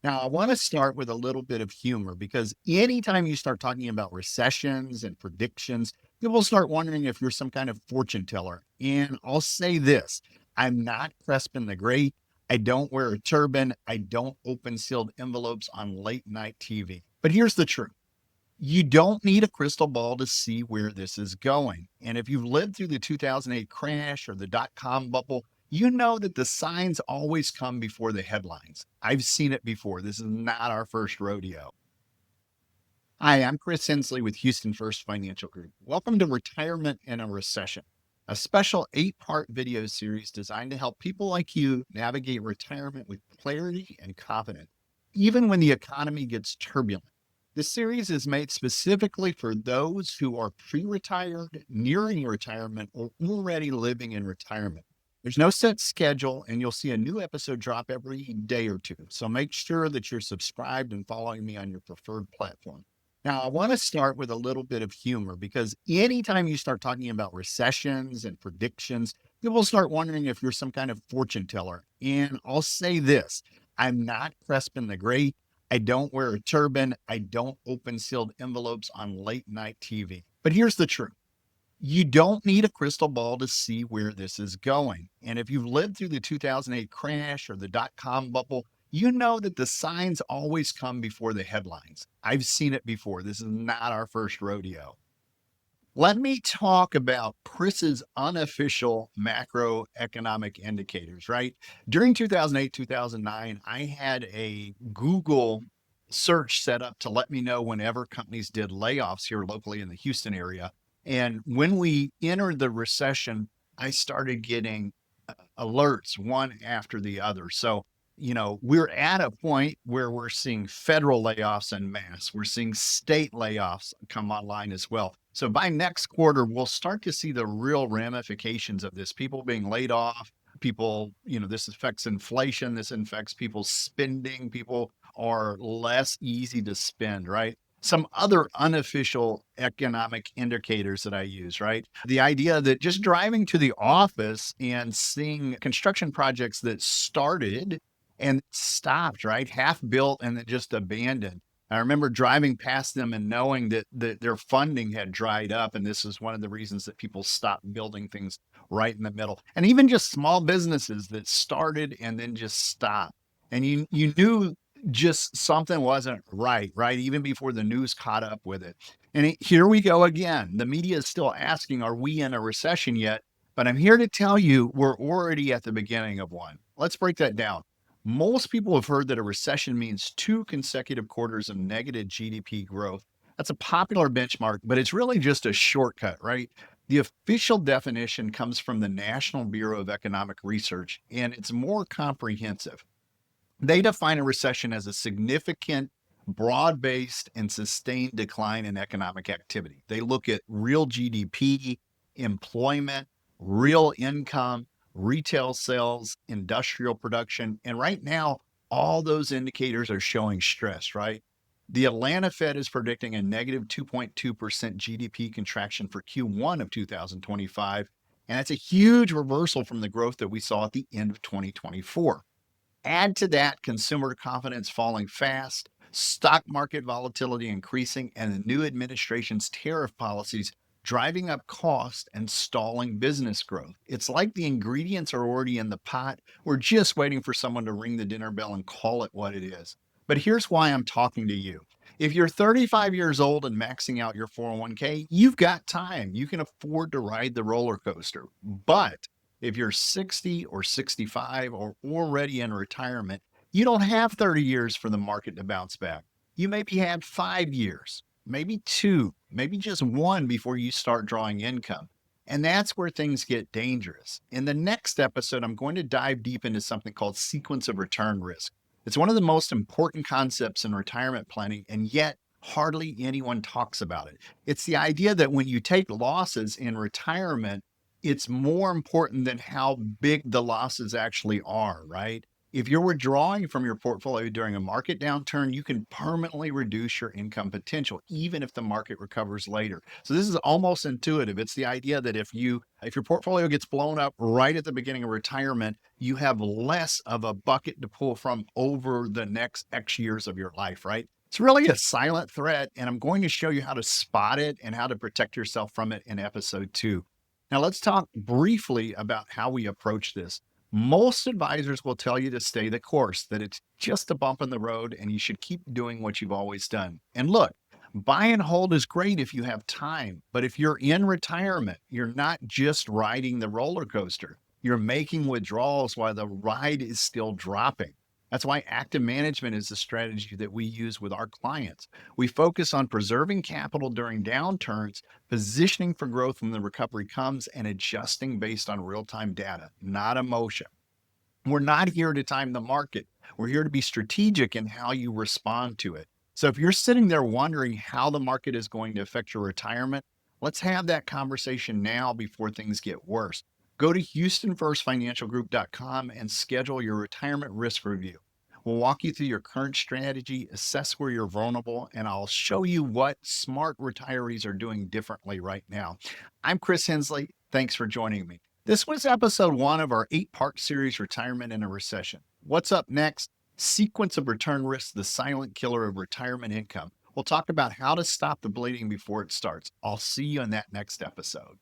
Now, I want to start with a little bit of humor because anytime you start talking about recessions and predictions, people start wondering if you're some kind of fortune teller. And I'll say this: I'm not Crespin the Great. I don't wear a turban. I don't open sealed envelopes on late night TV. But here's the truth: you don't need a crystal ball to see where this is going. And if you've lived through the 2008 crash or the dot-com bubble, you know that the signs always come before the headlines. I've seen it before. This is not our first rodeo. Hi, I'm Chris Hensley with Houston First Financial Group. Welcome to Retirement in a Recession, a special 8-part video series designed to help people like you navigate retirement with clarity and confidence, even when the economy gets turbulent. This series is made specifically for those who are pre-retired, nearing retirement, or already living in retirement. There's no set schedule, and you'll see a new episode drop every day or two. So make sure that you're subscribed and following me on your preferred platform. Now, I want to start with a little bit of humor because anytime you start talking about recessions and predictions, people start wondering if you're some kind of fortune teller. And I'll say this: I'm not Crespin the Great. I don't wear a turban. I don't open sealed envelopes on late night TV. But here's the truth: you don't need a crystal ball to see where this is going. And if you've lived through the 2008 crash or the dot-com bubble, you know that the signs always come before the headlines. I've seen it before. This is not our first rodeo. Let me talk about Chris's unofficial macroeconomic indicators, right? During 2008, 2009, I had a Google search set up to let me know whenever companies did layoffs here locally in the Houston area. And when we entered the recession, I started getting alerts one after the other. So, we're at a point where we're seeing federal layoffs en masse. We're seeing state layoffs come online as well. So by next quarter, we'll start to see the real ramifications of this. People being laid off, people, this affects inflation. This affects people's spending. People are less easy to spend, right? Some other unofficial economic indicators that I use, right? The idea that just driving to the office and seeing construction projects that started and stopped, right? Half built and then just abandoned. I remember driving past them and knowing that their funding had dried up. And this is one of the reasons that people stopped building things right in the middle. And even just small businesses that started and then just stopped. And you knew just something wasn't right, right? Even before the news caught up with it. And here we go again. The media is still asking, are we in a recession yet? But I'm here to tell you, we're already at the beginning of one. Let's break that down. Most people have heard that a recession means 2 consecutive quarters of negative GDP growth. That's a popular benchmark, but it's really just a shortcut, right? The official definition comes from the National Bureau of Economic Research, and it's more comprehensive. They define a recession as a significant, broad based, and sustained decline in economic activity. They look at real GDP, employment, real income, retail sales, industrial production. And right now, all those indicators are showing stress, right? The Atlanta Fed is predicting a negative 2.2% GDP contraction for Q1 of 2025. And that's a huge reversal from the growth that we saw at the end of 2024. Add to that consumer confidence falling fast, stock market volatility increasing, and the new administration's tariff policies driving up cost and stalling business growth. It's like the ingredients are already in the pot. We're just waiting for someone to ring the dinner bell and call it what it is. But here's why I'm talking to you. If you're 35 years old and maxing out your 401k, you've got time. You can afford to ride the roller coaster. But if you're 60 or 65 or already in retirement, you don't have 30 years for the market to bounce back. You maybe have 5 years, maybe two, maybe just one before you start drawing income. And that's where things get dangerous. In the next episode, I'm going to dive deep into something called sequence of return risk. It's one of the most important concepts in retirement planning, and yet hardly anyone talks about it. It's the idea that when you take losses in retirement, it's more important than how big the losses actually are, right? If you're withdrawing from your portfolio during a market downturn, you can permanently reduce your income potential, even if the market recovers later. So this is almost intuitive. It's the idea that if your portfolio gets blown up right at the beginning of retirement, you have less of a bucket to pull from over the next X years of your life, right? It's really a silent threat, and I'm going to show you how to spot it and how to protect yourself from it in episode 2. Now, let's talk briefly about how we approach this. Most advisors will tell you to stay the course, that it's just a bump in the road and you should keep doing what you've always done. And look, buy and hold is great if you have time, but if you're in retirement, you're not just riding the roller coaster. You're making withdrawals while the ride is still dropping. That's why active management is the strategy that we use with our clients. We focus on preserving capital during downturns, positioning for growth when the recovery comes, and adjusting based on real time data, not emotion. We're not here to time the market. We're here to be strategic in how you respond to it. So if you're sitting there wondering how the market is going to affect your retirement, let's have that conversation now before things get worse. Go to houstonfirstfinancialgroup.com and schedule your retirement risk review. We'll walk you through your current strategy, assess where you're vulnerable, and I'll show you what smart retirees are doing differently right now. I'm Chris Hensley. Thanks for joining me. This was episode 1 of our 8-part series, Retirement in a Recession. What's up next? Sequence of return risks, the silent killer of retirement income. We'll talk about how to stop the bleeding before it starts. I'll see you in that next episode.